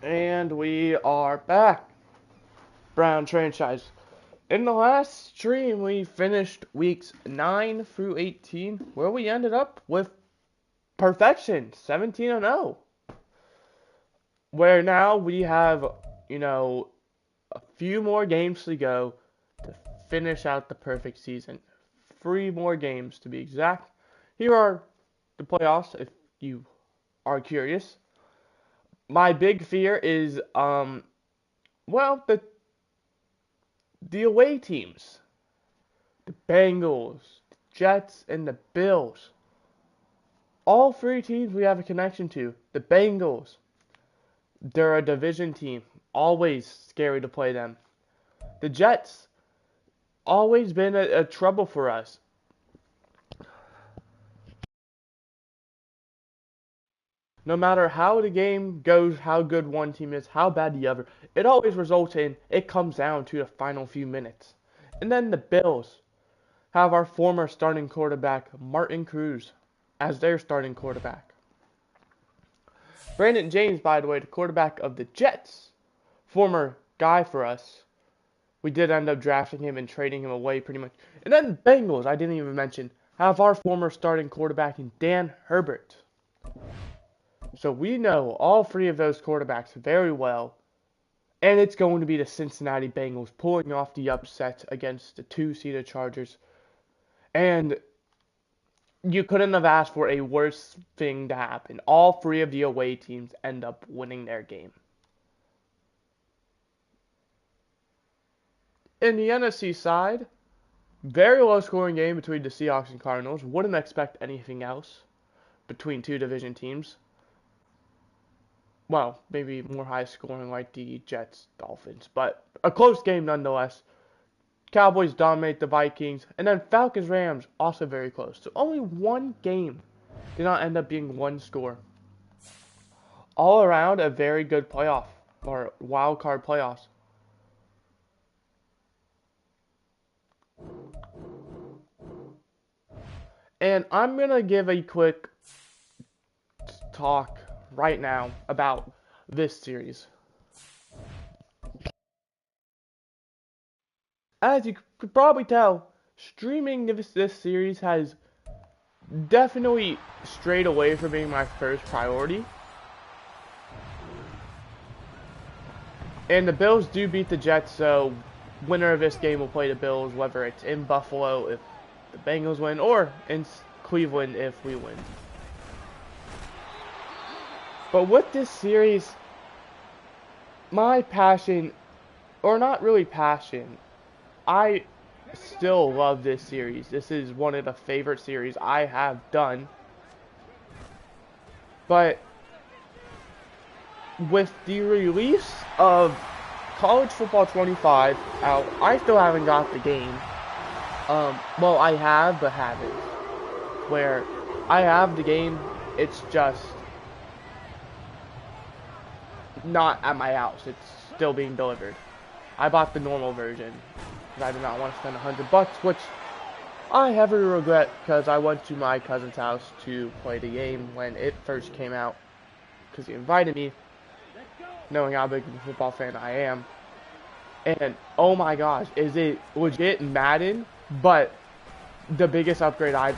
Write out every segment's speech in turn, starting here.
And we are back, Brown franchise. In the last stream, we finished weeks 9 through 18, where we ended up with perfection, 17-0. Where now we have, a few more games to go to finish out the perfect season. 3 more games to be exact. Here are the playoffs, if you are curious. My big fear is, well, the away teams, the Bengals, the Jets, and the Bills. All three teams we have a connection to. The Bengals, they're a division team. Always scary to play them. The Jets, always been a trouble for us. No matter how the game goes, how good one team is, how bad the other, it always results in it comes down to the final few minutes. And then the Bills have our former starting quarterback, Martin Cruz, as their starting quarterback. Brandon James, by the way, the quarterback of the Jets, former guy for us. We did end up drafting him and trading him away pretty much. And then the Bengals, I didn't even mention, have our former starting quarterback in Dan Herbert. So we know all three of those quarterbacks very well. And it's going to be the Cincinnati Bengals pulling off the upset against the two-seeded Chargers. And you couldn't have asked for a worse thing to happen. All three of the away teams end up winning their game. In the NFC side, very low scoring game between the Seahawks and Cardinals. Wouldn't expect anything else between two division teams. Well, maybe more high scoring like the Jets, Dolphins, but a close game nonetheless. Cowboys dominate the Vikings, and then Falcons Rams also very close. So only one game did not end up being one score. All around a very good playoff or wild card playoffs. And I'm gonna give a quick talk right now about this series. As you could probably tell, streaming this series has definitely strayed away from being my first priority. And the Bills do beat the Jets, so winner of this game will play the Bills, whether it's in Buffalo if the Bengals win, or in Cleveland if we win. But with this series, my passion, or not really passion, I still love this series. This is one of the favorite series I have done. But with the release of College Football 25 out, I still haven't got the game. Well, I have, but haven't. Where I have the game, it's just not at my house. It's still being delivered. I bought the normal version because I did not want to spend $100, which I heavily regret because I went to my cousin's house to play the game when it first came out because he invited me, knowing how big of a football fan I am. And oh my gosh, is it legit Madden? But the biggest upgrade I've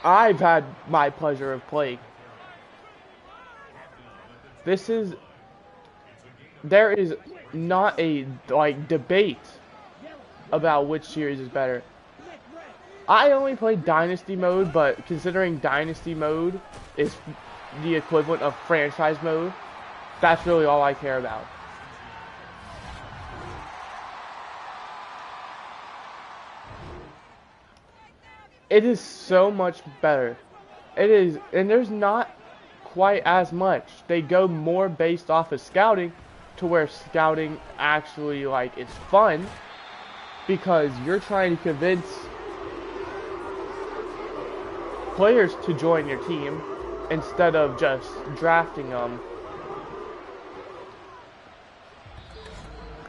had my pleasure of playing. There is not a debate about which series is better. I only played Dynasty mode, but considering Dynasty mode is the equivalent of franchise mode, that's really all I care about. It is so much better. It is, and there's not quite as much. They go more based off of scouting, to where scouting actually is fun, because you're trying to convince players to join your team instead of just drafting them.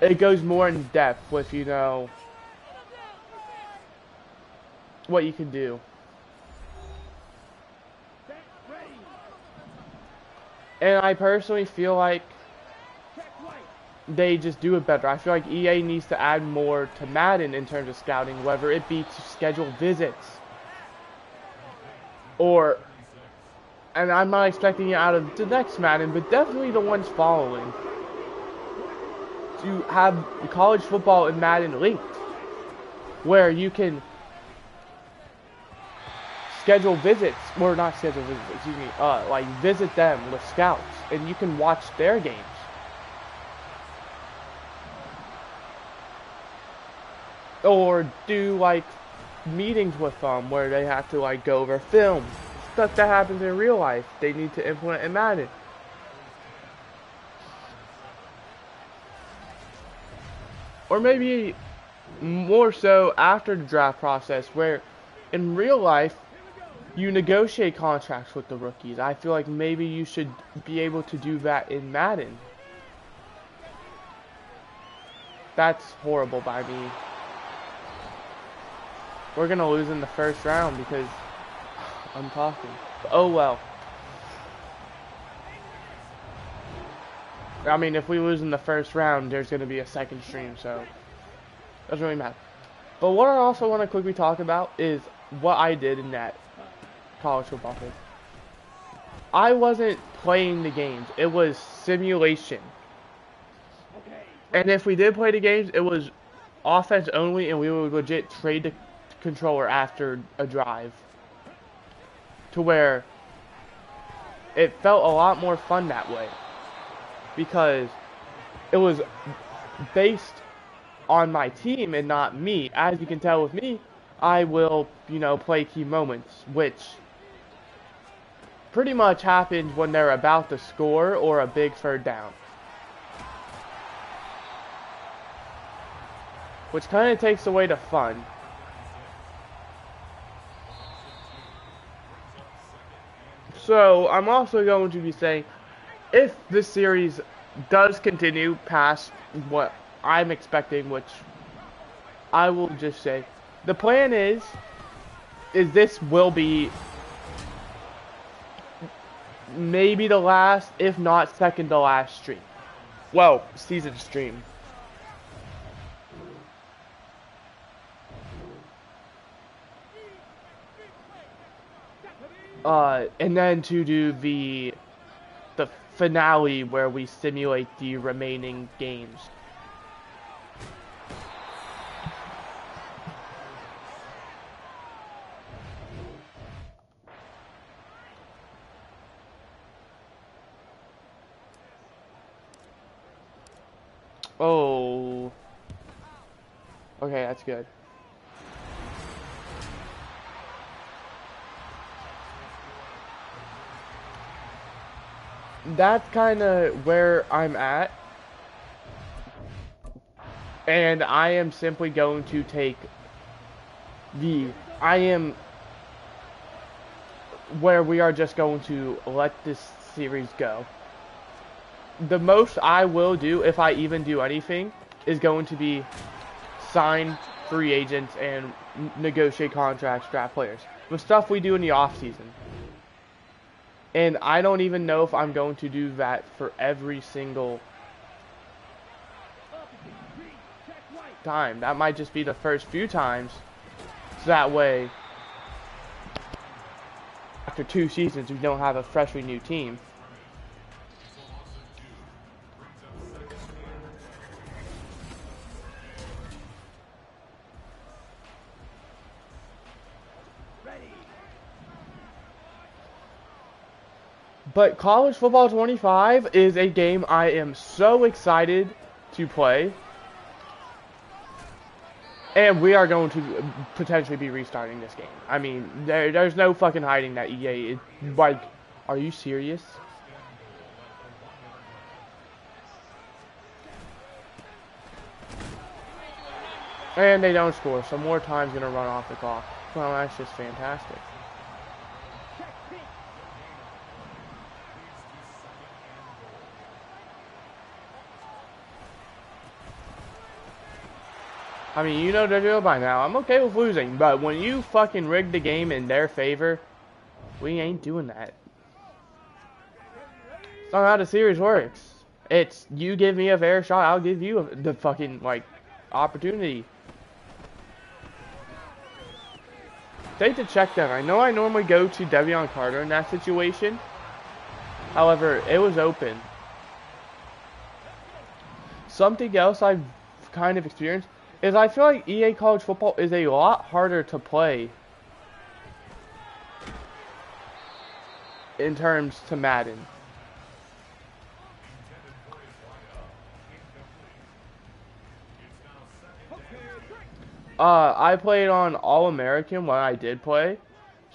It goes more in depth with, what you can do. And I personally feel like they just do it better. I feel like EA needs to add more to Madden in terms of scouting, whether it be to schedule visits or, and I'm not expecting it out of the next Madden, but definitely the ones following, to have college football and Madden linked, where you can schedule visits, or not schedule visits, excuse me, like visit them with scouts, and you can watch their games. Or do like meetings with them where they have to like go over film. Stuff that happens in real life, they need to implement in Madden. Or maybe more so after the draft process, where in real life you negotiate contracts with the rookies. I feel like maybe you should be able to do that in Madden. That's horrible by me. We're gonna lose in the first round because I'm talking. Oh well. I mean, if we lose in the first round, there's gonna be a second stream, so it doesn't really matter. But what I also want to quickly talk about is what I did in that college football thing. I wasn't playing the games. It was simulation. And if we did play the games, it was offense only, and we would legit trade the controller after a drive, to where it felt a lot more fun that way, because it was based on my team and not me. As you can tell with me, I will, play key moments, which pretty much happens when they're about to score or a big third down, which kind of takes away the fun. So I'm also going to be saying, if this series does continue past what I'm expecting, which I will just say, the plan is this will be maybe the last, if not second to last stream. Well, season stream. And then to do the finale where we simulate the remaining games. Oh. Okay, that's good. That's kind of where I'm at, and I am simply going to take where we are just going to let this series go. The most I will do, if I even do anything, is going to be sign free agents and negotiate contracts, draft players. The stuff we do in the off season. And I don't even know if I'm going to do that for every single time. That might just be the first few times. So that way, after 2 seasons, we don't have a freshly new team. But College Football 25 is a game I am so excited to play. And we are going to potentially be restarting this game. I mean, there's no fucking hiding that EA is, like, are you serious? And they don't score, so more time's gonna run off the clock. Well, that's just fantastic. I mean, you know the drill by now. I'm okay with losing, but when you fucking rig the game in their favor, we ain't doing that. It's not how the series works. It's you give me a fair shot, I'll give you the fucking like opportunity. They had to check that. I know I normally go to Devion Carter in that situation. However, it was open. Something else I've kind of experienced is I feel like EA College Football is a lot harder to play in terms to Madden. I played on All-American when I did play,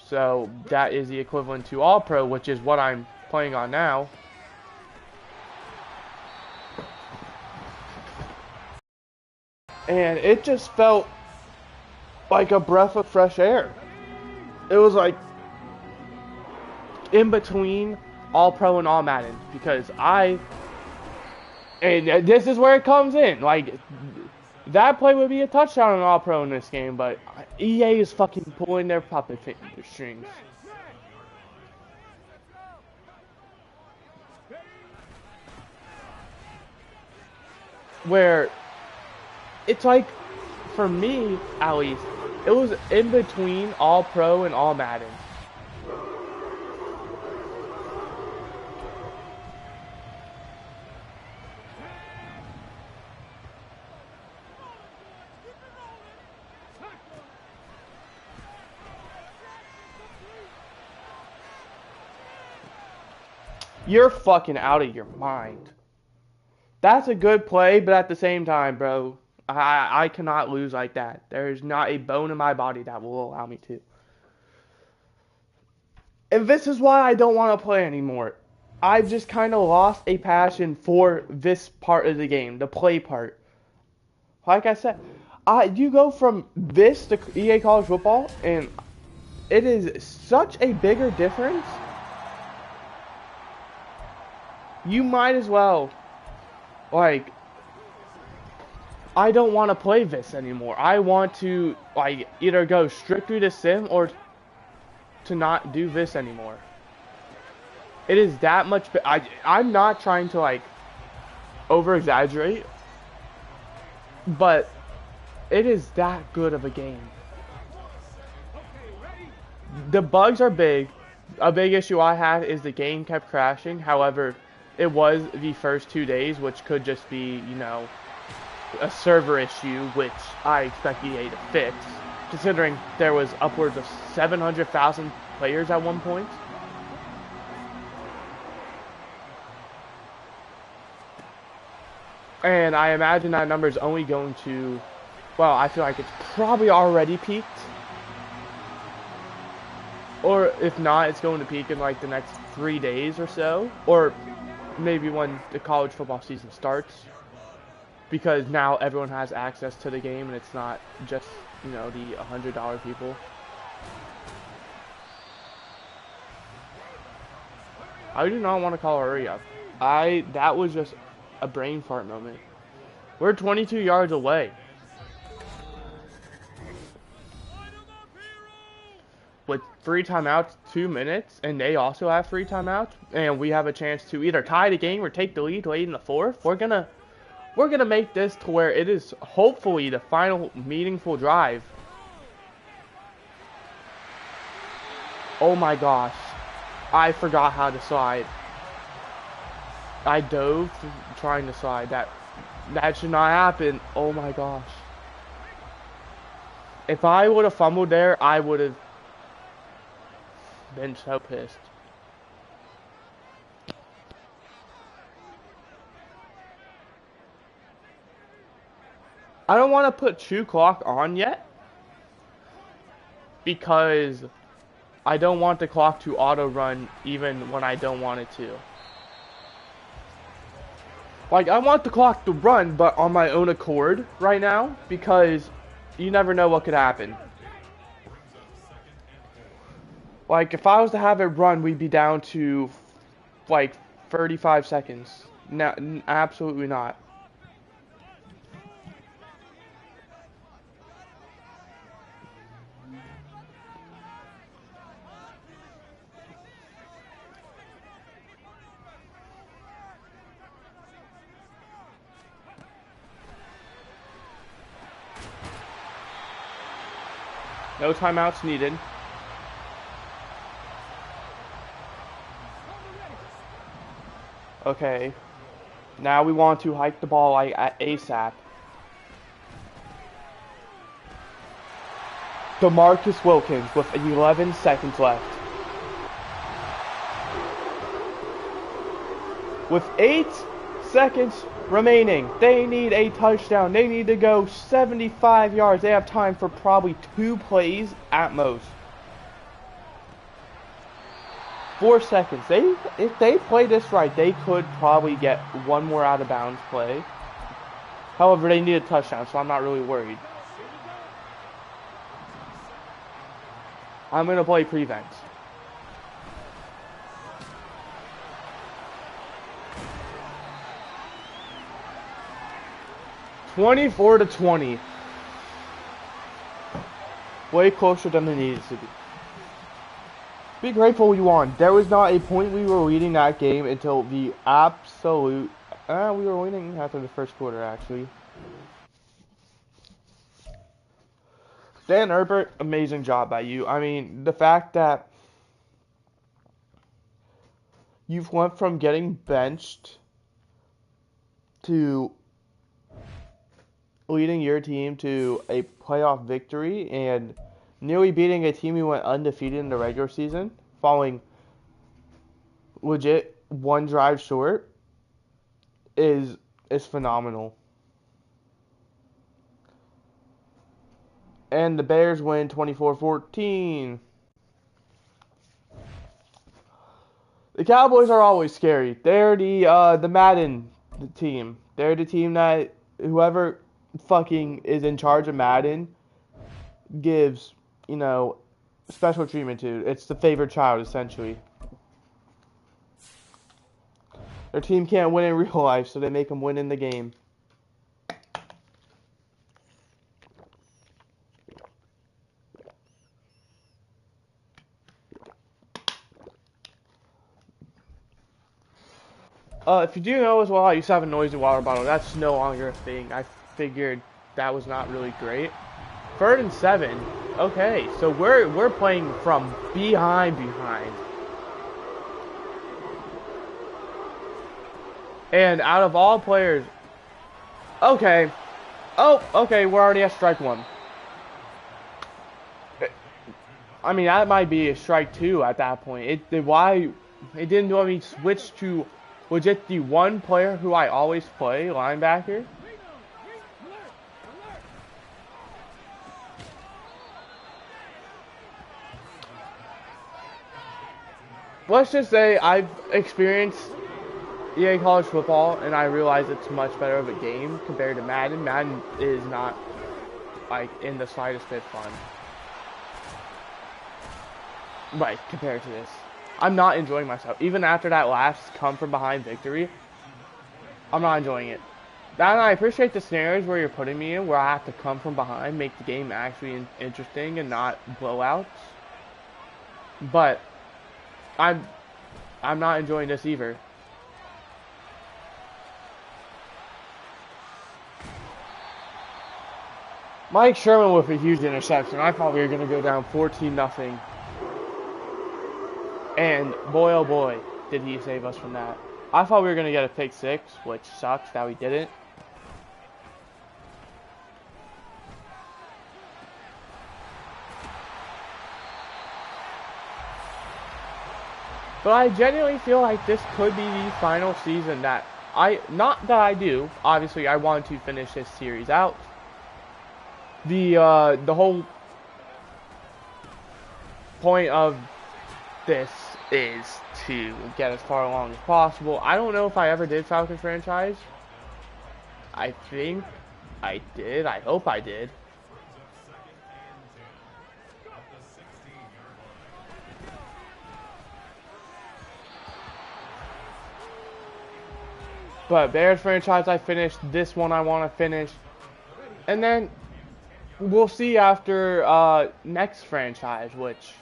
so that is the equivalent to All-Pro, which is what I'm playing on now. And it just felt like a breath of fresh air. It was like in between All-Pro and All-Madden, because and this is where it comes in, like, that play would be a touchdown on All-Pro in this game, but EA is fucking pulling their puppet strings. Where it's like, for me at least, it was in between All-Pro and All-Madden. You're fucking out of your mind. That's a good play, but at the same time, bro, I cannot lose like that. There is not a bone in my body that will allow me to. And this is why I don't want to play anymore. I've just kind of lost a passion for this part of the game, the play part. Like I said, you go from this to EA College Football, and it is such a bigger difference. You might as well, like, I don't want to play this anymore. I want to, like, either go strictly to Sim or to not do this anymore. It is that much, I'm not trying to, like, over-exaggerate, but it is that good of a game. The bugs are big. A big issue I had is the game kept crashing. However, it was the first 2 days, which could just be, you know, a server issue, which I expect EA to fix, considering there was upwards of 700,000 players at one point. And I imagine that number is only going to, well, I feel like it's probably already peaked. Or if not, it's going to peak in like the next 3 days or so. Or maybe when the college football season starts. Because now everyone has access to the game and it's not just, you know, the $100 people. I do not want to call hurry up. That was just a brain fart moment. We're 22 yards away. With free timeouts, 2 minutes, and they also have free timeouts, and we have a chance to either tie the game or take the lead late in the fourth. We're gonna make this to where it is hopefully the final meaningful drive. Oh my gosh, I forgot how to slide. I dove trying to slide. That should not happen. Oh my gosh. If I would have fumbled there, I would have been so pissed. I don't want to put true clock on yet because I don't want the clock to auto run even when I don't want it to. Like, I want the clock to run, but on my own accord right now, because you never know what could happen. Like, if I was to have it run, we'd be down to, like, 35 seconds. No, absolutely not. No timeouts needed. Okay. Now we want to hike the ball like at ASAP. DeMarcus Wilkins with 11 seconds left. With 8 seconds remaining, they need a touchdown. They need to go 75 yards. They have time for probably 2 plays at most. 4 seconds. If they play this right, they could probably get one more out of bounds play. However, they need a touchdown, so I'm not really worried. I'm going to play prevent. (24-20). Way closer than they needed to be. Be grateful you won. There was not a point we were leading that game until the absolute... we were winning after the first quarter, actually. Dan Herbert, amazing job by you. I mean, the fact that you've went from getting benched to leading your team to a playoff victory and nearly beating a team who went undefeated in the regular season, falling legit one drive short, is phenomenal. And the Bears win 24-14. The Cowboys are always scary. They're the Madden team. They're the team that whoever fucking is in charge of Madden gives, special treatment to. It's the favorite child, essentially. Their team can't win in real life, so they make them win in the game. If you do know as well, I used to have a noisy water bottle. That's no longer a thing. I figured that was not really great. 3rd and 7. Okay, so we're playing from behind. And out of all players, okay. Oh, okay, we're already at strike 1. I mean, that might be a strike 2 at that point. It didn't let me switch to legit the one player who I always play, linebacker. Let's just say I've experienced EA college football, and I realize it's much better of a game compared to Madden. Madden is not, like, in the slightest bit fun. Right, compared to this. I'm not enjoying myself. Even after that last come-from-behind victory, I'm not enjoying it. And I appreciate the scenarios where you're putting me in, where I have to come from behind, make the game actually interesting and not blowouts. But I'm not enjoying this either. Mike Sherman with a huge interception. I thought we were going to go down 14-0. And boy, oh boy, did he save us from that. I thought we were going to get a pick 6, which sucks that we didn't. But I genuinely feel like this could be the final season that not that I do. Obviously, I want to finish this series out. The whole point of this is to get as far along as possible. I don't know if I ever did Falcon franchise. I think I did. I hope I did. But Bears franchise, I finished. This one I want to finish. And then we'll see after next franchise, which,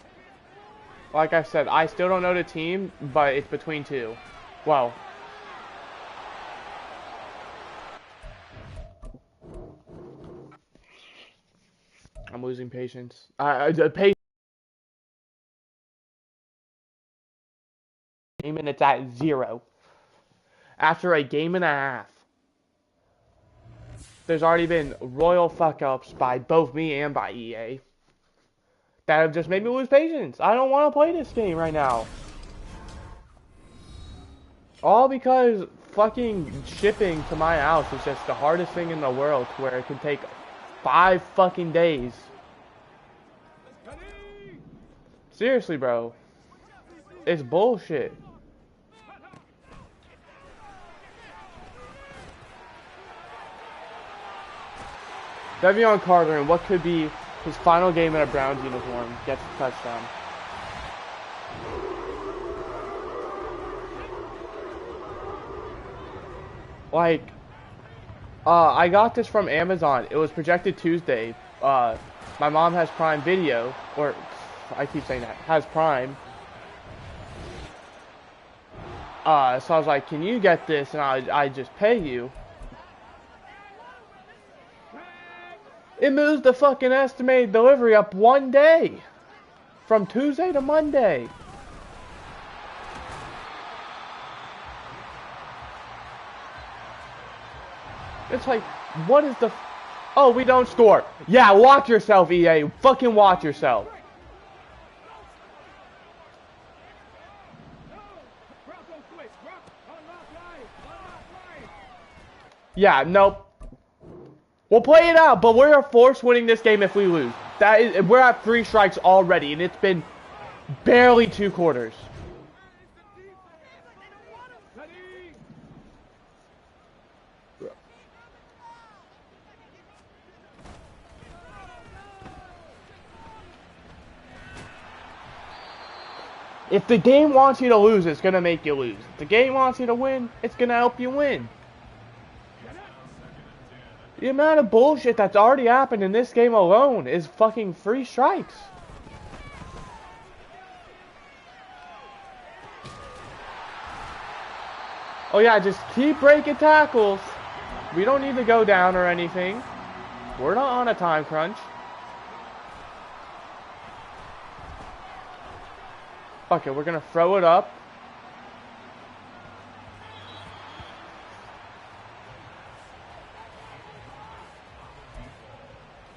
like I said, I still don't know the team, but it's between 2. Well, I'm losing patience. Patience. And it's at 0. After a game and a half. There's already been royal fuck-ups by both me and by EA. That have just made me lose patience. I don't want to play this game right now. All because fucking shipping to my house is just the hardest thing in the world, to where it can take 5 fucking days. Seriously, bro. It's bullshit. Devion Carter, in what could be his final game in a Browns uniform, gets the touchdown. Like, I got this from Amazon. It was projected Tuesday. My mom has Prime Video, or I keep saying that, has Prime. So I was like, can you get this and I just pay you? It moves the fucking estimated delivery up 1 day. From Tuesday to Monday. It's like, what is the... Oh, we don't score. Yeah, watch yourself, EA. Fucking watch yourself. Yeah, nope. We'll play it out, but we're forced winning this game if we lose. We're at 3 strikes already, and it's been barely 2 quarters. If the game wants you to lose, it's going to make you lose. If the game wants you to win, it's going to help you win. The amount of bullshit that's already happened in this game alone is fucking 3 strikes. Oh yeah, just keep breaking tackles. We don't need to go down or anything. We're not on a time crunch. Fuck it, we're gonna throw it up.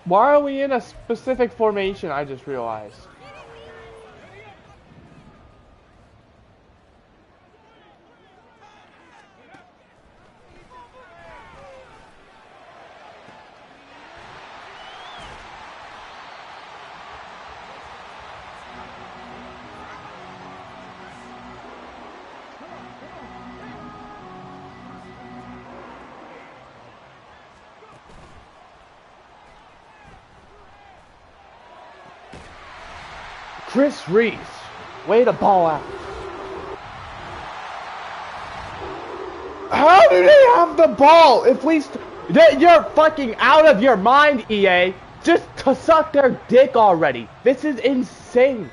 Why are we in a specific formation? I just realized. Chris Reese, way to ball out. How do they have the ball? If we, you're fucking out of your mind, EA. Just to suck their dick already. This is insane.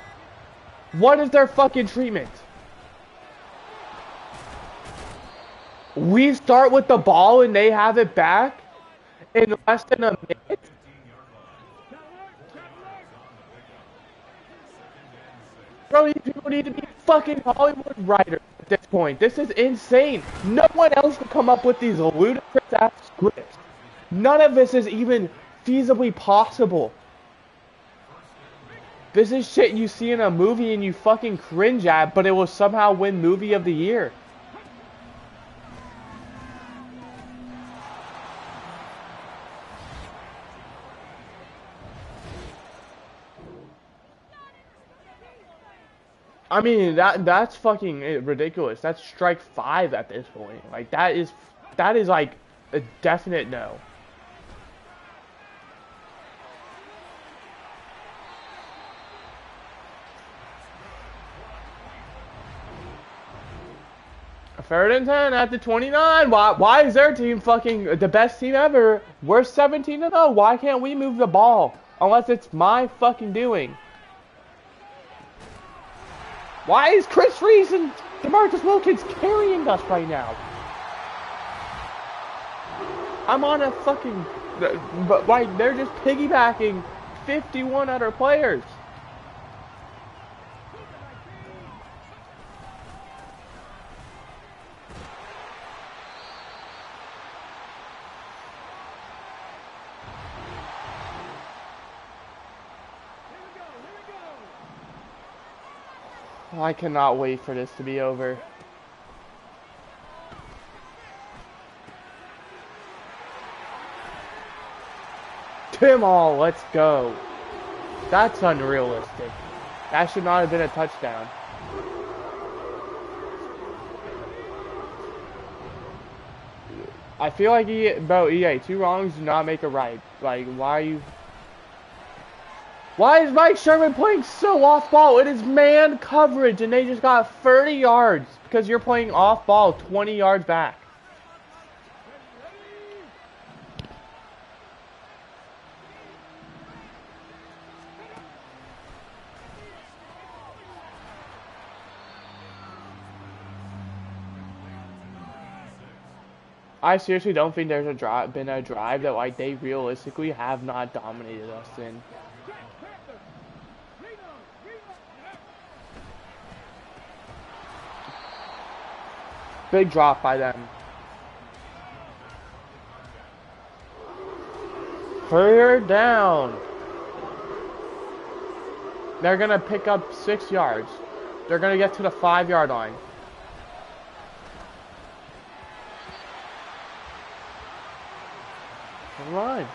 What is their fucking treatment? We start with the ball and they have it back in less than a minute. Bro, these people need to be fucking Hollywood writers at this point. This is insane. No one else can come up with these ludicrous ass scripts. None of this is even feasibly possible. This is shit you see in a movie and you fucking cringe at, but it will somehow win Movie of the Year. I mean, that's fucking ridiculous. That's strike 5 at this point. Like, that is like a definite no. A 3rd and 10 at the 29. Why is their team fucking the best team ever? We're 17-0. Why can't we move the ball? Unless it's my fucking doing. Why is Chris Reese and DeMarcus Wilkins carrying us right now? I'm on a fucking... But like, they're just piggybacking 51 other players. I cannot wait for this to be over. Tim Hall, let's go. That's unrealistic. That should not have been a touchdown. I feel like about EA, 2 wrongs do not make a right. Like, why is Mike Sherman playing so off ball? It is man coverage and they just got 30 yards because you're playing off ball 20 yards back. I seriously don't think there's been a drive that like they realistically have not dominated us in. Big drop by them. Third down. They're gonna pick up 6 yards. They're gonna get to the 5-yard line. Run.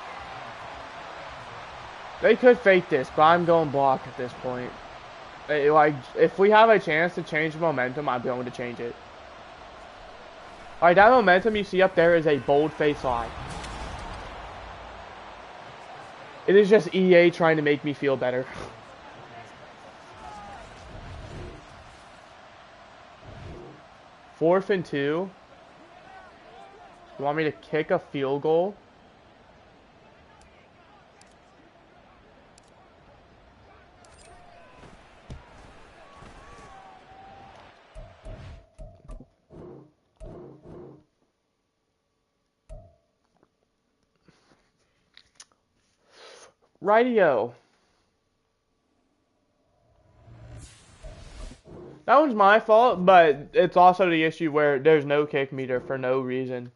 They could fake this, but I'm going block at this point. Like, if we have a chance to change the momentum, I'm going to change it. Alright, that momentum you see up there is a bold face line. It is just EA trying to make me feel better. Fourth and 2. You want me to kick a field goal? Rightio. That one's my fault, but it's also the issue where there's no kick meter for no reason.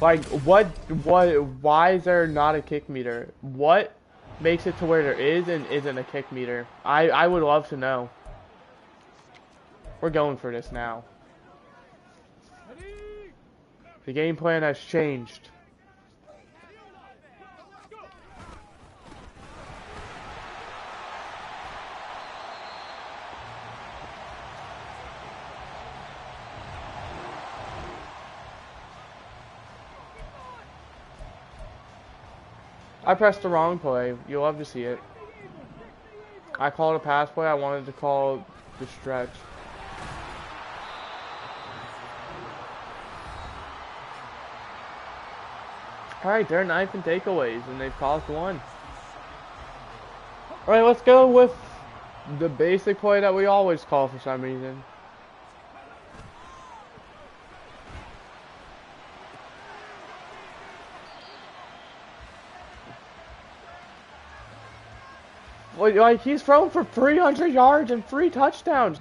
Like, why is there not a kick meter? What makes it to where there is and isn't a kick meter? I would love to know. We're going for this now. The game plan has changed. I pressed the wrong play. You'll love to see it. I called a pass play. I wanted to call the stretch. Alright, they're 9th and takeaways, and they've caused 1. Alright, let's go with the basic play that we always call for some reason. Like, he's thrown for 300 yards and 3 touchdowns.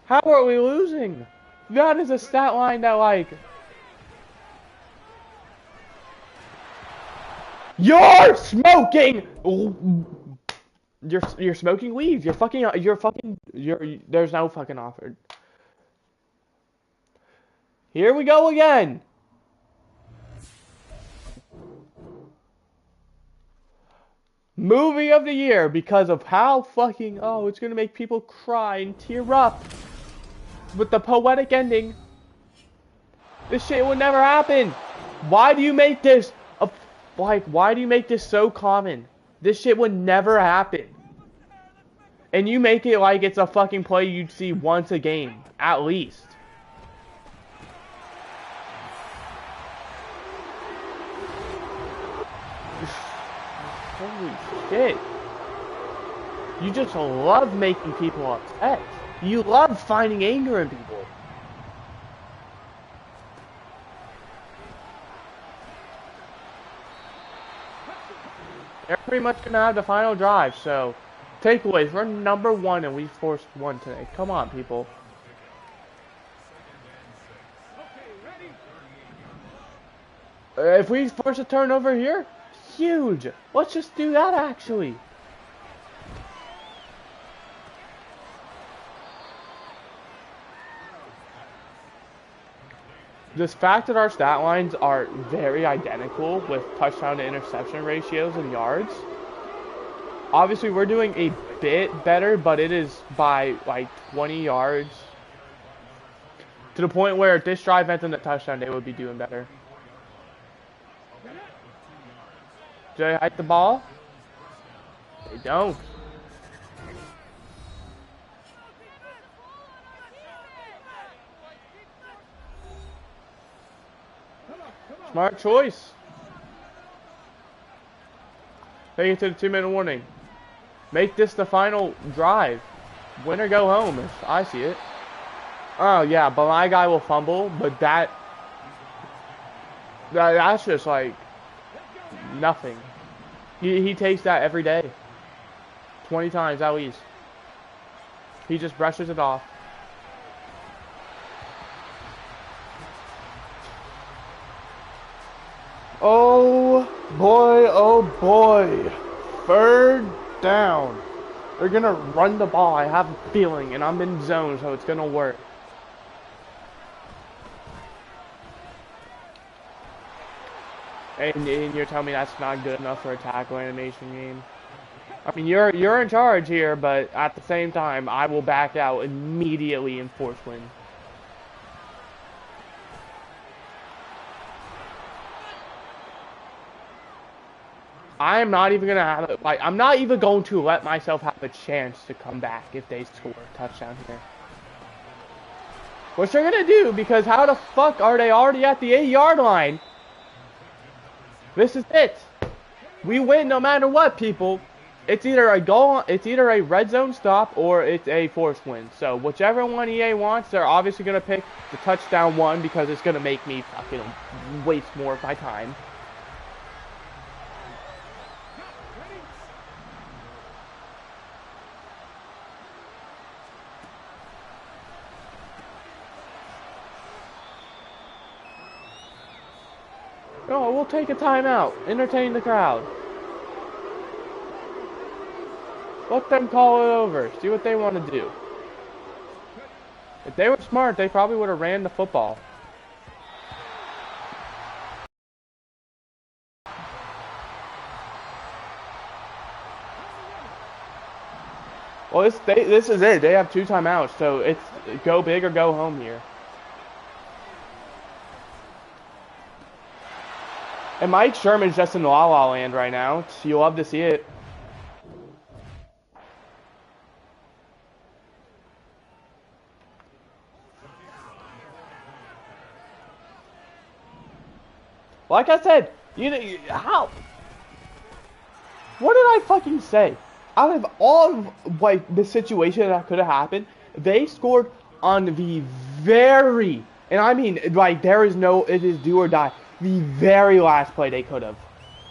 How are we losing? That is a stat line that, like... You're smoking! You're smoking weed. There's no fucking offered. Here we go again. Movie of the year because of how fucking, it's gonna make people cry and tear up with the poetic ending. This shit would never happen. Why do you make this why do you make this so common? This shit would never happen. And you make it like it's a fucking play you'd see once a game, at least. Holy shit. You just love making people upset. You love finding anger in people. pretty much going to have the final drive. So, takeaways. We're number 1 and we forced 1 today. Come on, people. If we force a turnover here, huge. Let's just do that, actually. This fact that our stat lines are very identical with touchdown to interception ratios and yards. Obviously, we're doing a bit better, but it is by like 20 yards. To the point where if this drive ends in a touchdown, they would be doing better. Do they hike the ball? They don't. Smart choice. Take it to the 2-minute warning. Make this the final drive. Win or go home, if I see it. Oh yeah, but my guy will fumble, but that's just like nothing. He takes that every day. 20 times at least. He just brushes it off. Oh boy. 3rd down. They're gonna run the ball, I have a feeling, and I'm in zone, so it's gonna work. And you're telling me that's not good enough for a tackle animation game? I mean, you're in charge here, but at the same time, I will back out immediately and force win. I am not even gonna have it. Like, I'm not even going to let myself have a chance to come back if they score a touchdown here. Which they're gonna do, because how the fuck are they already at the 8-yard line? This is it. We win no matter what, people. It's either a goal, it's either a red zone stop or it's a forced win. So whichever one EA wants, they're obviously gonna pick the touchdown one because it's gonna make me fucking waste more of my time. No, we'll take a timeout. Entertain the crowd. Let them call it over. See what they want to do. If they were smart, they probably would have ran the football. Well, this is it. They have 2 timeouts, so it's go big or go home here. And Mike Sherman's just in La La Land right now. You'll love to see it. Like I said, how? What did I fucking say? Out of all of, like, the situation that could have happened, they scored on the very, and I mean, like, there is no, it is do or die, the very last play they could have.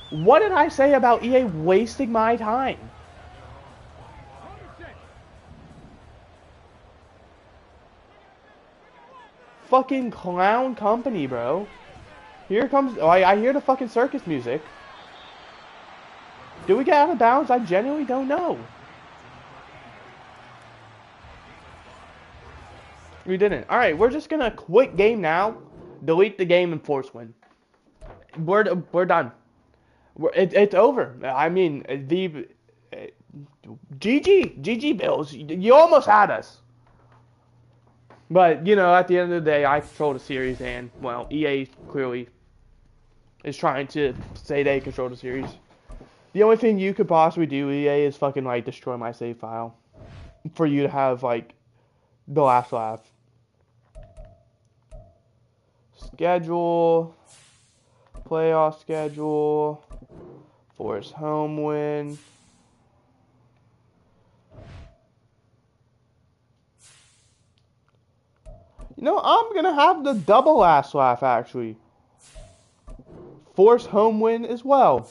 What did I say about EA wasting my time? Fucking clown company, bro. Here comes, oh, I hear the fucking circus music. Do we get out of bounds? I genuinely don't know. We didn't. Alright, we're just gonna quit game now, delete the game, and force win. We're done. It's over. I mean, the GG Bills. You almost had us. But, you know, at the end of the day, I control the series, and, well, EA clearly is trying to say they control the series. The only thing you could possibly do, EA, is fucking, like, destroy my save file. For you to have, like, the last laugh. Schedule. Playoff schedule. Force home win. You know, I'm going to have the double last laugh, actually. Force home win as well.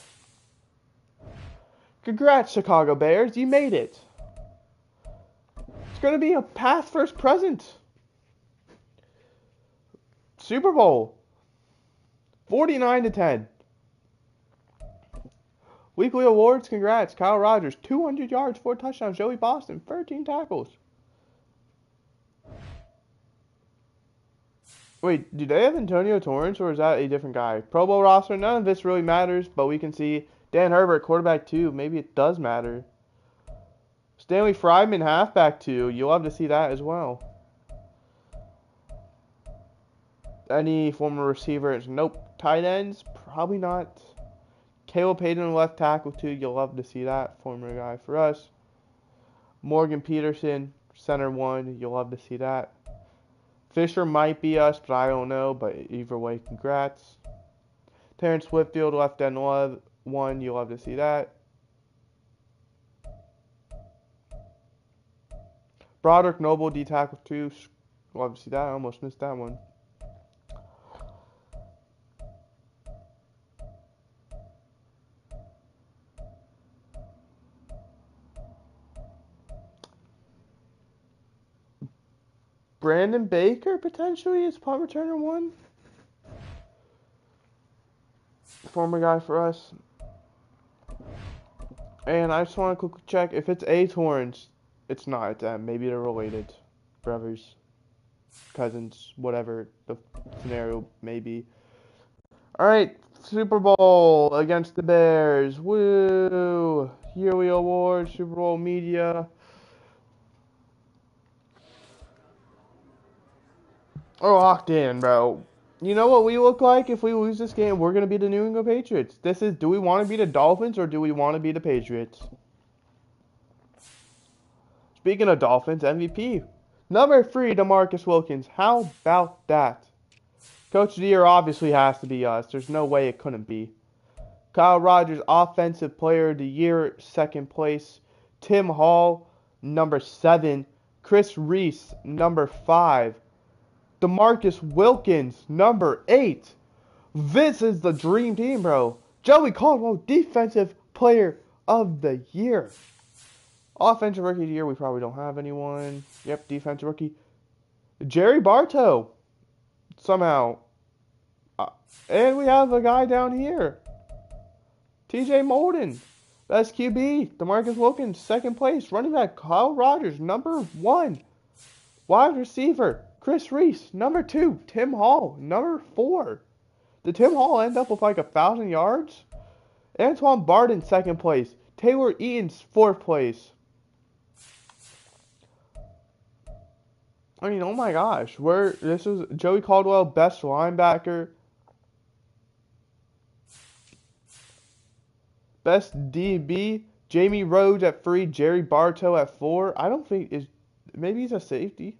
Congrats, Chicago Bears. You made it. It's going to be a past first present. Super Bowl. 49-10. Weekly awards, congrats. Kyle Rogers, 200 yards, 4 touchdowns. Joey Boston, 13 tackles. Wait, do they have Antonio Torrance, or is that a different guy? Pro Bowl roster, none of this really matters, but we can see Dan Herbert, quarterback 2. Maybe it does matter. Stanley Friedman, halfback 2. You'll have to see that as well. Any former receivers? Nope. Tight ends? Probably not. Caleb Payton, left tackle 2. You'll love to see that. Former guy for us. Morgan Peterson, center 1. You'll love to see that. Fisher might be us, but I don't know. But either way, congrats. Terrence Whitfield, left end 1. You'll love to see that. Broderick Noble, D tackle 2. Love to see that. I almost missed that one. Brandon Baker, potentially, is punt returner 1. Former guy for us. And I just want to quickly check. If it's A. Torrance, it's not. It's M. Maybe they're related. Brothers. Cousins. Whatever the scenario may be. Alright. Super Bowl against the Bears. Woo! Yearly awards. Super Bowl media. Oh, locked in, bro. You know what we look like if we lose this game? We're going to be the New England Patriots. Do we want to be the Dolphins or do we want to be the Patriots? Speaking of Dolphins, MVP. Number 3, DeMarcus Wilkins. How about that? Coach of the Year obviously has to be us. There's no way it couldn't be. Kyle Rogers, Offensive Player of the Year, 2nd place. Tim Hall, number 7. Chris Reese, number 5. DeMarcus Wilkins, number 8. This is the dream team, bro. Joey Caldwell, Defensive Player of the Year. Offensive Rookie of the Year, we probably don't have anyone. Yep, Defensive Rookie. Jerry Bartow, somehow. And we have a guy down here. TJ Molden, best QB. DeMarcus Wilkins, 2nd place. Running back, Kyle Rogers, number 1. Wide receiver, Chris Reese, number 2. Tim Hall, number 4. Did Tim Hall end up with like 1,000 yards? Antoine Barden, 2nd place. Taylor Eaton's 4th place. I mean, oh my gosh. This is Joey Caldwell, best linebacker. Best DB, Jamie Rhodes at 3. Jerry Bartow at 4. I don't think maybe he's a safety.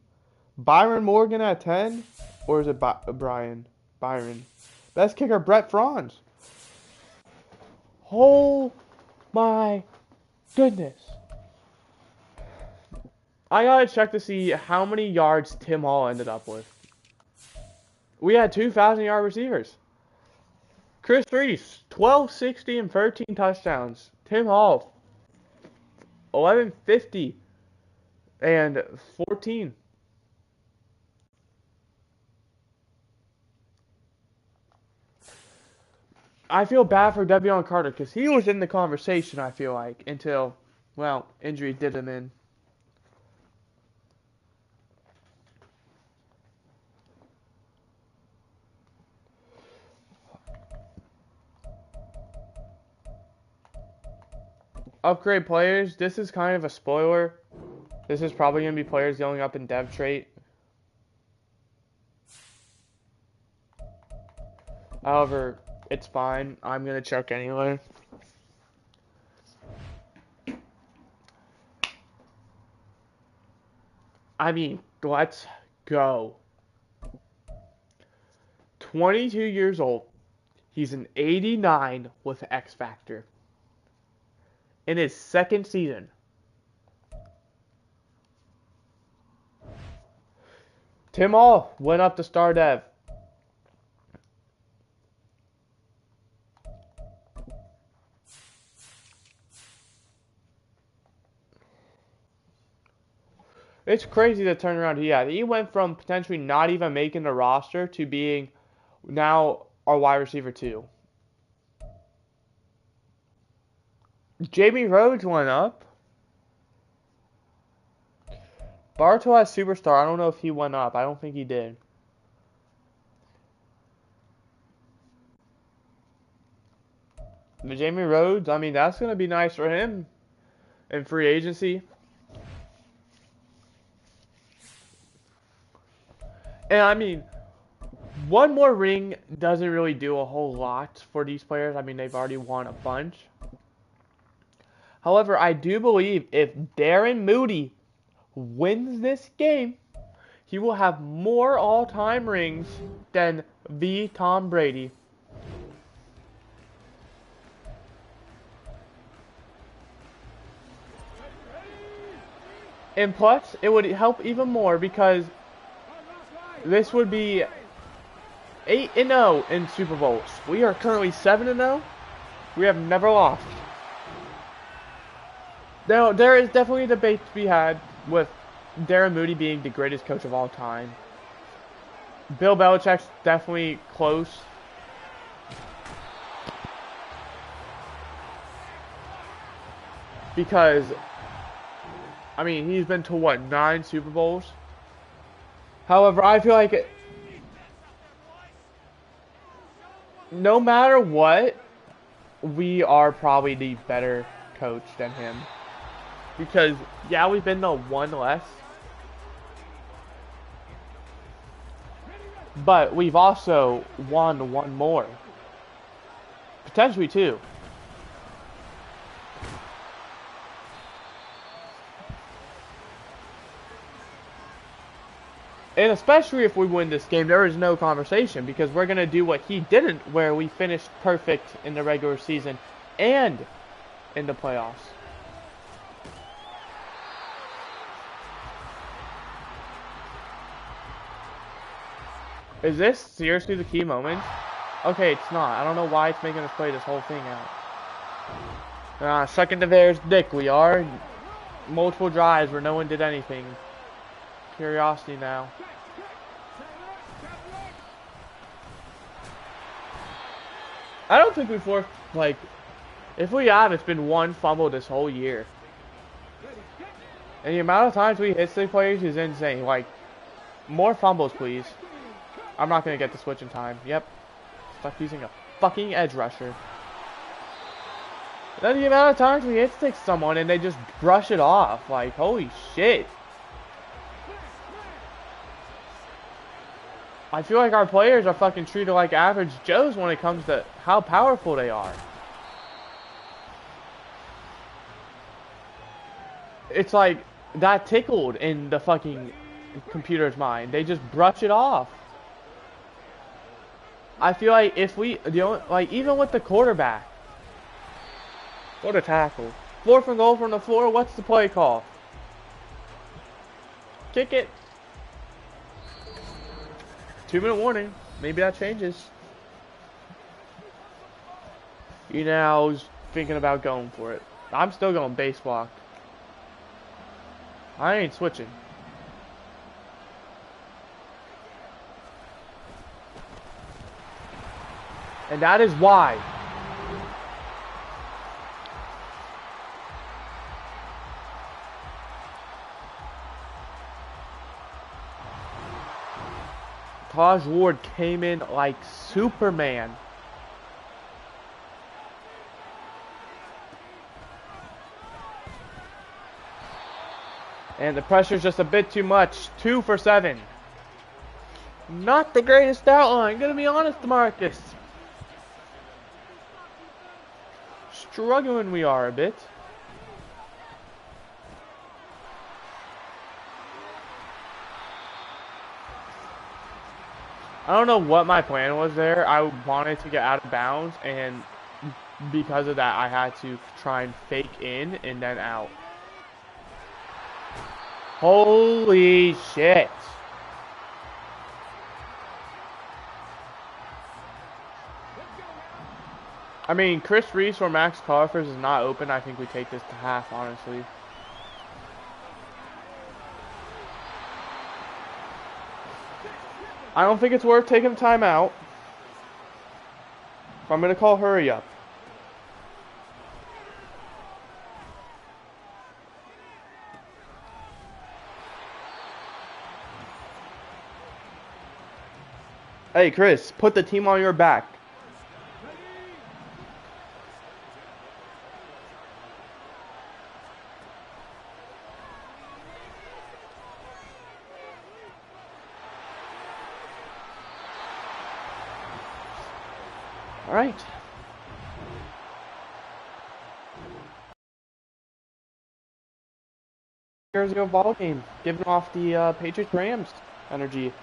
Byron Morgan at 10, or is it Byron? Best kicker, Brett Franz. Oh my goodness. I gotta check to see how many yards Tim Hall ended up with. We had 2,000-yard receivers. Chris Reese, 1,260 and 13 touchdowns. Tim Hall, 1,150 and 14. I feel bad for De'Vion Carter because he was in the conversation, I feel like, until, well, injury did him in. Upgrade players. This is kind of a spoiler. This is probably going to be players going up in dev trait. However, it's fine. I'm going to check anyway. I mean, let's go. 22 years old. He's an 89 with X Factor. In his 2nd season. Tim Hall went up to star dev. It's crazy the turnaround he had. He went from potentially not even making the roster to being now our wide receiver 2. Jamie Rhodes went up. Bartosz Superstar, I don't know if he went up. I don't think he did. But Jamie Rhodes, I mean, that's going to be nice for him in free agency. And I mean, one more ring doesn't really do a whole lot for these players. I mean, they've already won a bunch. However, I do believe if Darren Mooney wins this game, he will have more all-time rings than the Tom Brady. And plus, it would help even more because this would be 8-0 in Super Bowls. We are currently 7-0. We have never lost. Now, there is definitely a debate to be had with Darren Mooney being the greatest coach of all time. Bill Belichick's definitely close. Because, I mean, he's been to what, 9 Super Bowls? However, I feel like no matter what, we are probably the better coach than him. Because, yeah, we've been to 1 less. But we've also won 1 more. Potentially 2. And especially if we win this game, there is no conversation because we're going to do what he didn't, where we finished perfect in the regular season and in the playoffs. Is this seriously the key moment? Okay, it's not. I don't know why it's making us play this whole thing out. Second to theirs, Dick. We are multiple drives where no one did anything. Curiosity now. I don't think we forced, like, if we have, it's been 1 fumble this whole year. And the amount of times we hit stick players is insane. Like, more fumbles, please. I'm not going to get the switch in time. Yep. Stuck using a fucking edge rusher. And then the amount of times we hit stick someone and they just brush it off. Like, holy shit. I feel like our players are fucking treated like average Joes when it comes to how powerful they are. It's like that tickled in the fucking computer's mind. They just brush it off. I feel like if we, like even with the quarterback, what a tackle. 4th and goal from the floor. What's the play call? Kick it. 2-minute warning. Maybe that changes. You know, I was thinking about going for it. I'm still going base block. I ain't switching. And that is why. Taj Ward came in like Superman. And the pressure's just a bit too much. 2 for 7. Not the greatest outline, gonna be honest, Marcus. Struggling we are a bit. I don't know what my plan was there. I wanted to get out of bounds, and because of that, I had to try and fake in and then out. Holy shit. I mean, Chris Reese or Max Carfers is not open. I think we take this to half, honestly. I don't think it's worth taking the time out. I'm going to call hurry up. Hey, Chris, put the team on your back. All right. Here's your ball game, giving off the Patriots Rams energy.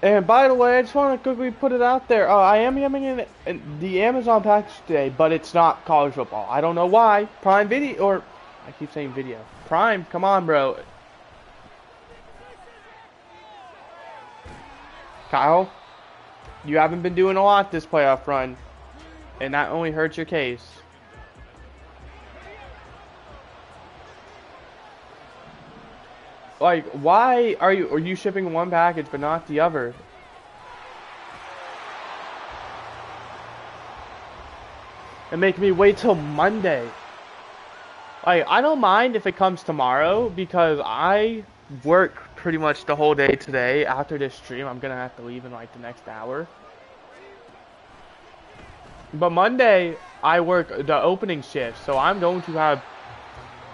And by the way, I just want to quickly put it out there. I am getting in the Amazon package today, but it's not college football. I don't know why. Prime Video, or I keep saying video. Prime, come on, bro. Kyle, you haven't been doing a lot this playoff run, and that only hurts your case. Like, why are you shipping one package but not the other? And make me wait till Monday. Like, I don't mind if it comes tomorrow because I work pretty much the whole day today. After this stream, I'm gonna have to leave in like the next hour. But Monday, I work the opening shift, so I'm going to have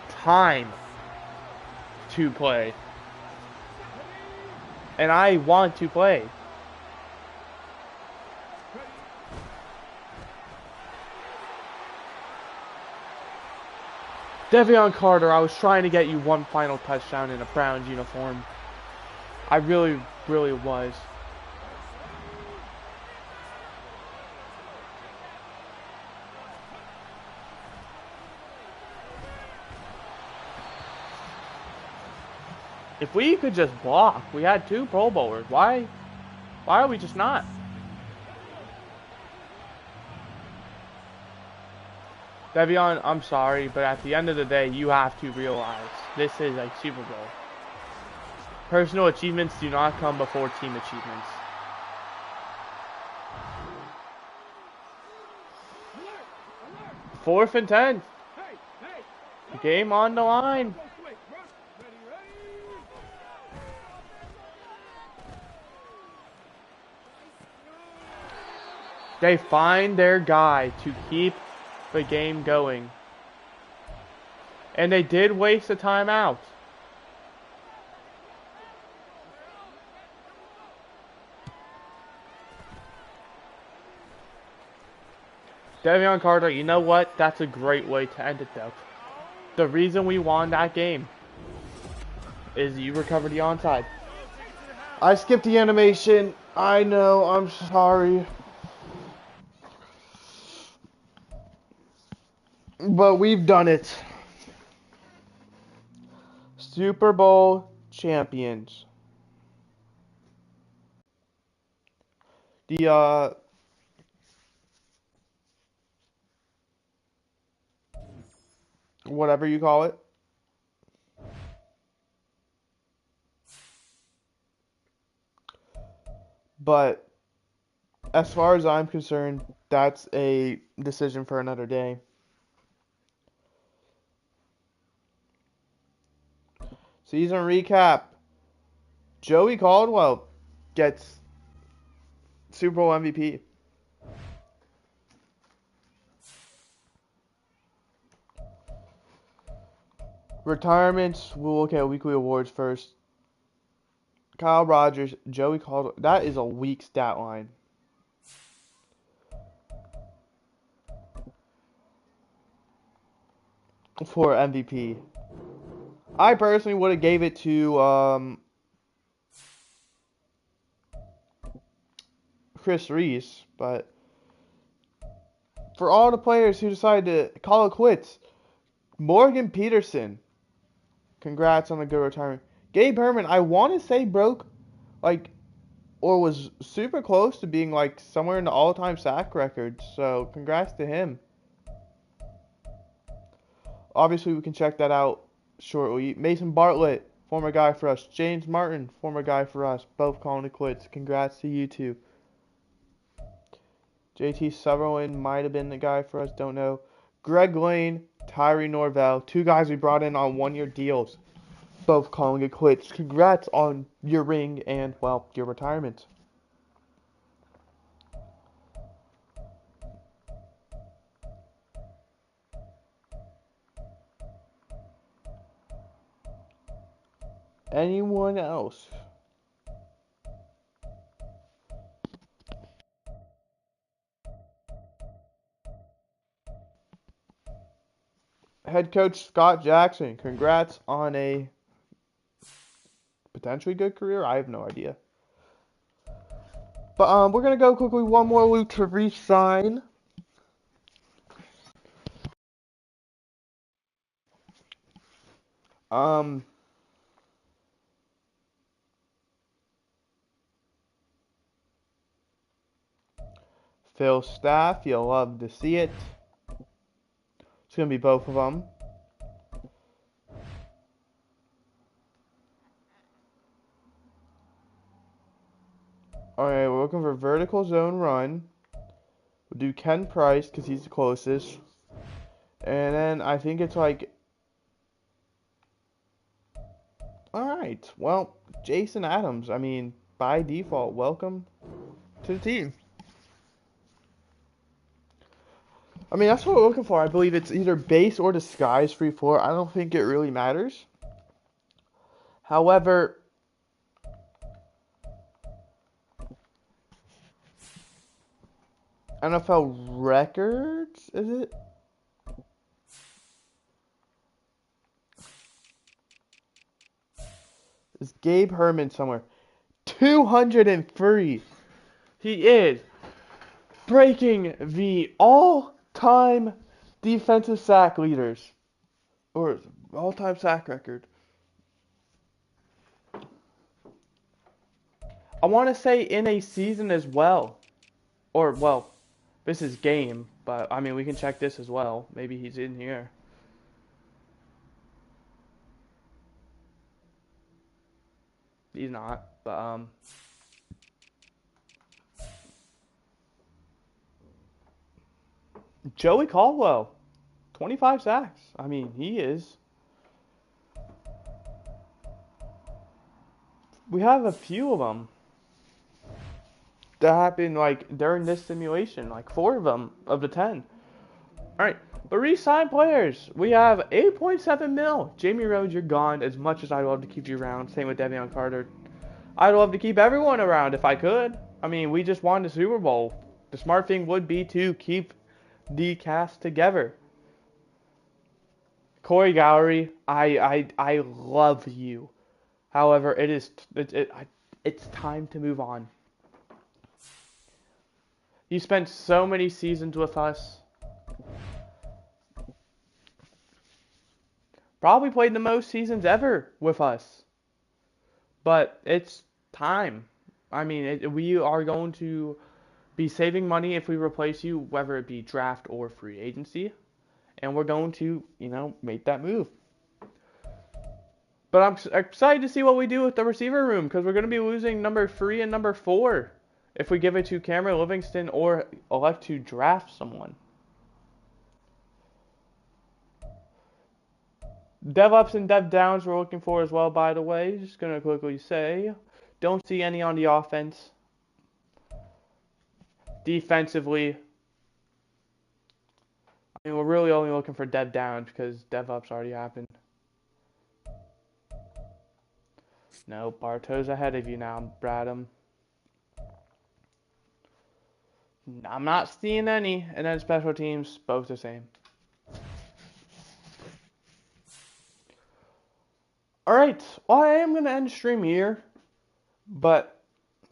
time to play. And I want to play. Devion Carter, I was trying to get you one final touchdown in a Browns uniform. I really, really was. If we could just block, we had 2 Pro Bowlers. Why are we just not? Devion, I'm sorry, but at the end of the day, you have to realize this is a Super Bowl. Personal achievements do not come before team achievements. Fourth and 10. Game on the line. They find their guy to keep the game going. And they did waste a timeout. Devion Carter, you know what? That's a great way to end it though. The reason we won that game is you recovered the onside. I skipped the animation. I know, I'm sorry. But we've done it. Super Bowl champions. The whatever you call it. But as far as I'm concerned, that's a decision for another day. Season recap. Joey Caldwell gets Super Bowl MVP. Retirements. We'll look at weekly awards first. Kyle Rogers, Joey Caldwell. That is a weak stat line. For MVP. I personally would have gave it to Chris Reese, but for all the players who decided to call it quits, Morgan Peterson, congrats on the good retirement. Gabe Herman, I want to say broke, like, or was super close to being like somewhere in the all-time sack record, so congrats to him. obviously we can check that out shortly. Mason Bartlett, former guy for us. James Martin, former guy for us. Both calling it quits. Congrats to you two. JT Sutherland might have been the guy for us, don't know. Greg Lane, Tyree Norvell, two guys we brought in on 1-year deals. Both calling it quits. Congrats on your ring and, well, your retirement. Anyone else? Head coach Scott Jackson, congrats on a potentially good career. I have no idea. But we're gonna go quickly one more loop to re-sign. Phil Staff, you'll love to see it. It's gonna be both of them. Alright, we're looking for vertical zone run. We'll do Ken Price because he's the closest. And then I think it's like... Alright, well, Jason Adams, I mean, by default, welcome to the team. I mean, that's what we're looking for. I believe it's either base or disguise free floor. I don't think it really matters. However... NFL records, is it? Is Gabe Herman somewhere? 203. He is breaking the all-time defensive sack leaders. Or all-time sack record. I want to say in a season as well. Or, well, this is game, but I mean, we can check this as well. Maybe he's in here. He's not, but Joey Caldwell, 25 sacks. I mean, he is. We have a few of them that happened like during this simulation, like 4 of them of the 10. All right, but re-sign players. We have 8.7 mil. Jamie Rhodes, you're gone. As much as I'd love to keep you around, same with Devion Carter. I'd love to keep everyone around if I could. I mean, we just won the Super Bowl. The smart thing would be to keep the cast together. Corey Gallery, I love you. However, it's time to move on. You spent so many seasons with us. Probably played the most seasons ever with us. But it's time. I mean, we are going to be saving money if we replace you, whether it be draft or free agency. And we're going to, make that move. But I'm excited to see what we do with the receiver room because we're going to be losing number 3 and number 4 if we give it to Cameron Livingston or elect to draft someone. Dev ups and dev downs we're looking for as well, by the way. Just going to quickly say, don't see any on the offense. Defensively, I mean, we're really only looking for dev downs because dev ups already happened. No, Bartow's ahead of you now, Bradham. I'm not seeing any. And then special teams, both the same. Alright, well, I am going to end the stream here. But,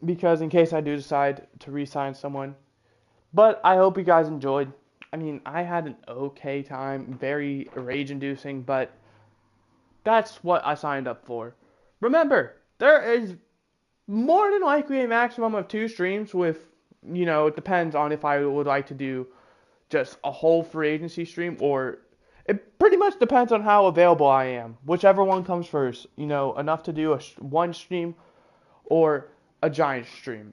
because in case I do decide to re-sign someone. But I hope you guys enjoyed. I mean, I had an okay time. Very rage-inducing, but that's what I signed up for. Remember, there is more than likely a maximum of 2 streams with, it depends on if I would like to do just a whole free agency stream or It pretty much depends on how available I am. Whichever one comes first. Enough to do one stream or a giant stream.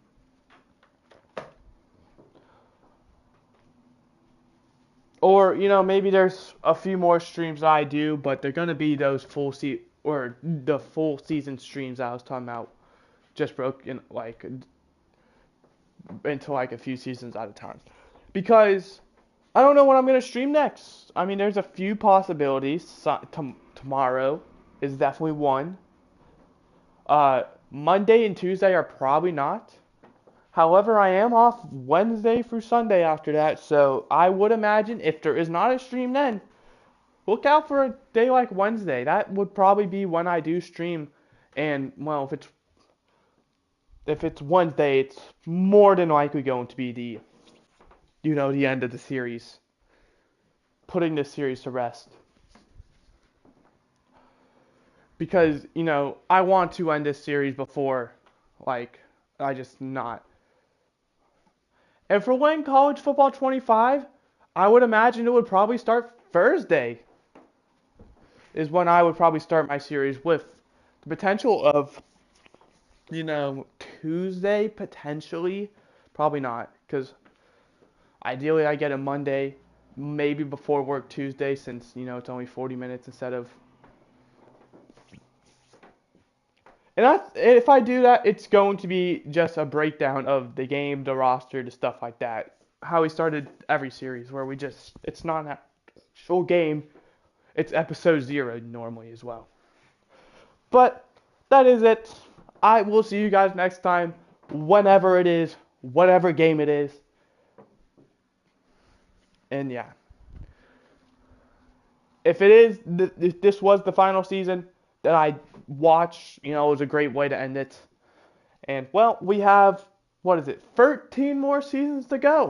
Or, maybe there's a few more streams that I do, but they're going to be those or the full season streams I was talking about, just broken into a few seasons at a time. Because I don't know what I'm going to stream next. I mean, there's a few possibilities. Tomorrow is definitely one. Monday and Tuesday are probably not. However, I am off Wednesday through Sunday after that, so I would imagine if there is not a stream then, look out for a day like Wednesday. That would probably be when I do stream. And, well, if it's Wednesday, it's more than likely going to be the end of the series. Putting this series to rest. Because, I want to end this series before, I just not. And for when College Football 25, I would imagine it would probably start Thursday. Is when I would probably start my series, with the potential of, Tuesday potentially. Probably not, because ideally I get a Monday, maybe before work Tuesday, since, it's only 40 minutes instead of. And if I do that, it's going to be just a breakdown of the game, the roster, the stuff like that. How we started every series, where it's not an actual game, it's episode 0 normally as well. But that is it. I will see you guys next time, whenever it is, whatever game it is. And yeah. If this was the final season that I watched, it was a great way to end it. And, well, we have, 13 more seasons to go.